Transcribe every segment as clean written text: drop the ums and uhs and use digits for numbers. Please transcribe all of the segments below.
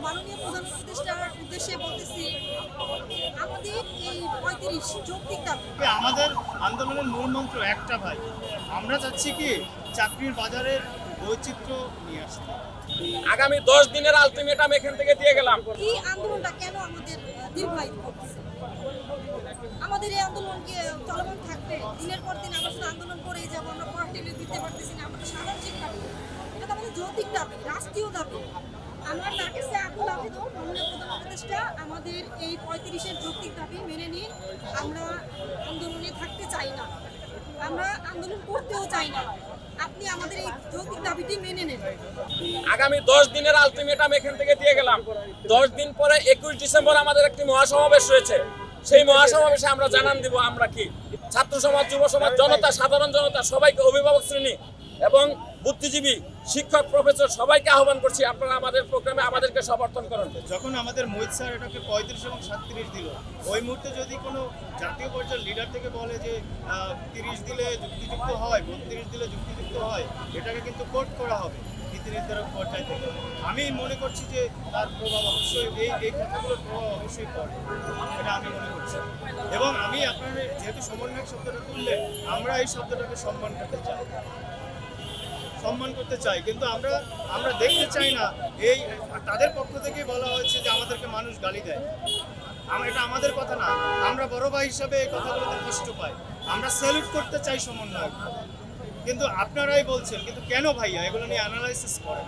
মাননীয় প্রধান উপদেষ্টার উদ্দেশ্যে বলতেছি, আমাদের এই ৩৫ যৌক্তিক দাবি। আমাদের আন্দোলনের মূল মন্ত্র একটা ভাই, আমরা চাচ্ছি কি চাকরির বাজারের বৈচিত্র্য নিয়ে আসতে। আগামী 10 দিনের আলটিমেটাম এখান থেকে দিয়ে গেলাম। এই আন্দোলনটা কেন আমাদের দীর্ঘায়িত করতেছে? আমাদের এই আন্দোলন কি চলমান থাকবে? দিনের পর দিন আমরা শুধু আন্দোলন করেই যাবো, আমরা পড়াশোনা দিতে পারতেছি না। আমাদের সাধারণ শিক্ষা, এটা তো আমাদের যৌক্তিক দাবি, রাষ্ট্রীয় দাবি। আমরা তার কাছে আকুল আবেদন, মাননীয় প্রধান উপদেষ্টা আমাদের এই ৩৫-এর যৌক্তিক দাবি মেনে নিন। আমরা আন্দোলনে থাকতে চাই না, আমরা আন্দোলন করতেও চাই না। আপনি আমাদের এই যৌক্তিক দাবিটি মেনে নেন। আগামী 10 দিনের আলটিমেটাম এখান থেকে দিয়ে গেলাম। 10 দিন পরে 21 ডিসেম্বর আমাদের একটি মহাসমাবেশ রয়েছে। সেই মহাসমাবেশে আমরা জানান দিব আমরা কি ছাত্র সমাজ, যুব সমাজ, জনতা, সাধারণ জনতা সবাইকে, অভিভাবক শ্রেণী এবং বুদ্ধিজীবী, শিক্ষক, প্রফেসর সবাইকে আহ্বান করছি, আপনারা আমাদের প্রোগ্রামে আমাদেরকে সমর্থন করুন। যখন আমাদের মোহিত স্যার এটাকে 35 এবং 37 দিল, ওই মুহূর্তে যদি কোনো জাতীয় পর্যায়ের লিডার থেকে বলে যে 30 দিলে যুক্তিযুক্ত হয়, 32 দিলে যুক্তিযুক্ত হয়, এটাকে কিন্তু কোর্ট করা হবে নীতি নির্ধারক পর্যায় থেকে। আমি মনে করছি যে তার প্রভাব অবশ্যই এই কথাগুলোর প্রভাব অবশ্যই পড়ে, এটা আমি মনে করছি। এবং আমি আপনার যেহেতু সমন্বয়ক শব্দটা তুললে, আমরা এই শব্দটাকে সম্মান করতে চাই, কিন্তু আমরা দেখতে চাই না এই তাদের পক্ষ থেকে বলা হয়েছে যে আমাদেরকে মানুষ গালি দেয়। এটা আমাদের কথা না, আমরা বড় ভাই হিসাবে এই কথাগুলোতে কষ্ট পাই। আমরা স্যালুট করতে চাই সমন্বয়, কিন্তু আপনারাই বলছেন কিন্তু কেন ভাইয়া এগুলো নিয়ে অ্যানালাইসিস করেন?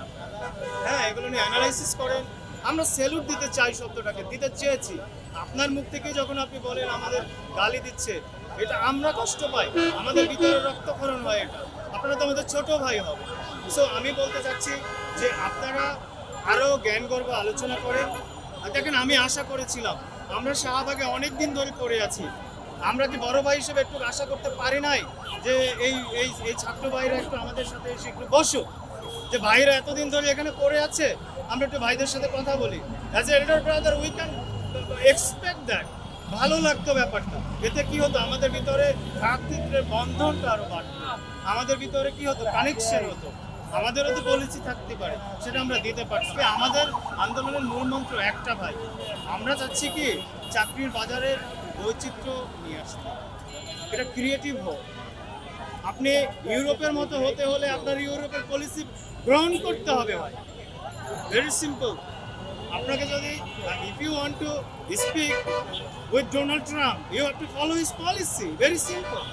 হ্যাঁ, এগুলো নিয়ে অ্যানালাইসিস করেন। আমরা স্যালুট দিতে চাই, শব্দটাকে দিতে চেয়েছি। আপনার মুখ থেকে যখন আপনি বলেন আমাদের গালি দিচ্ছে, এটা আমরা কষ্ট পাই, আমাদের ভিতরে রক্তক্ষরণ হয়। এটা আপনারা তো আমাদের ছোট ভাই হবে। সো আমি বলতে চাচ্ছি যে আপনারা আরও জ্ঞানগর্ভ আলোচনা করেন। দেখেন, আমি আশা করেছিলাম, আমরা শাহবাগে অনেক দিন ধরে পড়ে আছি, আমরা কি বড় ভাই হিসেবে একটু আশা করতে পারি নাই যে এই ছাত্র ভাইরা একটু আমাদের সাথে এসে একটু বসো, যে ভাইরা এতদিন ধরে এখানে পড়ে আছে, আমরা একটু ভাইদের সাথে কথা বলি। As a elder brother we can expect that. ভালো লাগতো ব্যাপারটা। এতে কি হতো, আমাদের ভিতরে ভ্রাতৃত্বের বন্ধনটা আরো বাড়তো, আমাদের ভিতরে কি হতো, কানেকশন হতো, আমাদেরও তো পলিসি থাকতে পারে, সেটা আমরা দিতে পারছি। আমাদের আন্দোলনের মূল মন্ত্র একটা ভাই, আমরা চাচ্ছি কি চাকরির বাজারের বৈচিত্র্য নিয়ে আসতে। এটা ক্রিয়েটিভ হোক। আপনি ইউরোপের মতো হতে হলে আপনার ইউরোপের পলিসি গ্রহণ করতে হবে ভাই, ভেরি সিম্পল। আপনাকে যদি if you want to speak with Donald Trump, you have to follow his policy, very simple.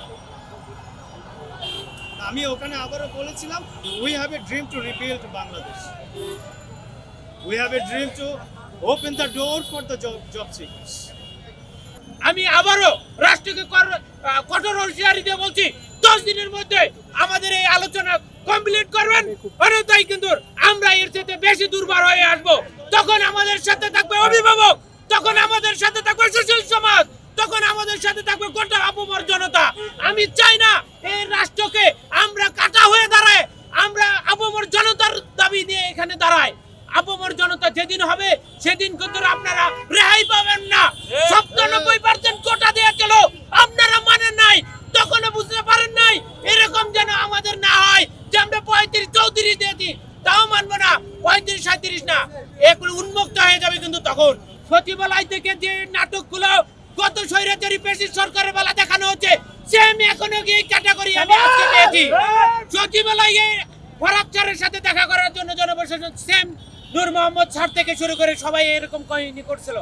আমি ওখানে আবারও বলেছিলাম, we have a dream to rebuild Bangladesh, we have a dream to open the door for the job seekers. আমি আবারও রাষ্ট্রকে কঠোর হুঁশিয়ারি দিয়ে বলছি, 10 দিনের মধ্যে আমাদের এই আলোচনা কমপ্লিট করবেন, অন্যথায় কিন্তু আমরা এর সাথে বেশি দুর্বার হয়ে আসবো। তখন আমাদের সাথে থাকবে অভিভাবক, তখন আমাদের সাথে থাকবে সুশীল সমাজ, তখন আমাদের সাথে থাকবে গোটা আপামর জনতা। আমি চাই না এই রাষ্ট্রকে আমরা কাটা হয়ে দাঁড়ায়, আমরা আপামর জনতার দাবি নিয়ে এখানে দাঁড়াই। আপামর জনতা যেদিন হবে সেদিন কিন্তু আপনারা রেহাই পাবেন না। 97% কোটা দিয়েছিল, আপনারা মানেন নাই, তখনও বুঝতে পারেন নাই। এরকম যেন আমাদের না হয় যে আমরা 35-34 দিয়েছি, তাও মানবো না, 35-37 না, এগুলো উন্মুক্ত হয়ে যাবে। কিন্তু তখন সচিবালয় থেকে যে নাটকগুলো গত স্বৈরাচারী ফ্যাসিস্ট সরকারের বেলা দেখানো হচ্ছে, সেম এখনো গিয়ে ক্যাটাগরি আমি আজকে পেয়েছি। সচিবালয়ে ফরাদ স্যারের সাথে দেখা করার জন্য জনপ্রশাসন সেম নূর মোহাম্মদ স্যার থেকে শুরু করে সবাই এরকম কাহিনী করছিল।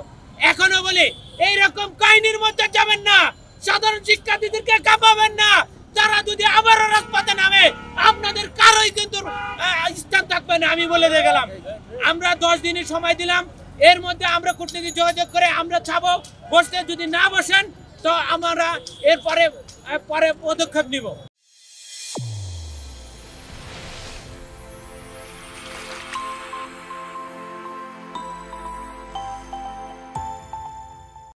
এখনো বলি, এইরকম কাহিনীর মধ্যে যাবেন না, সাধারণ শিক্ষার্থীদেরকে কাঁপাবেন না। তারা যদি আবারও রাজপথে নামে, আপনাদের কারোই কিন্তু স্থান থাকবে না, আমি বলে দিয়ে গেলাম। আমরা 10 দিনের সময় দিলাম, এর মধ্যে আমরা কূটনীতি যোগাযোগ করে আমরা ছাবো। বসতে যদি না বসেন তো আমরা এর পরে পদক্ষেপ নিব।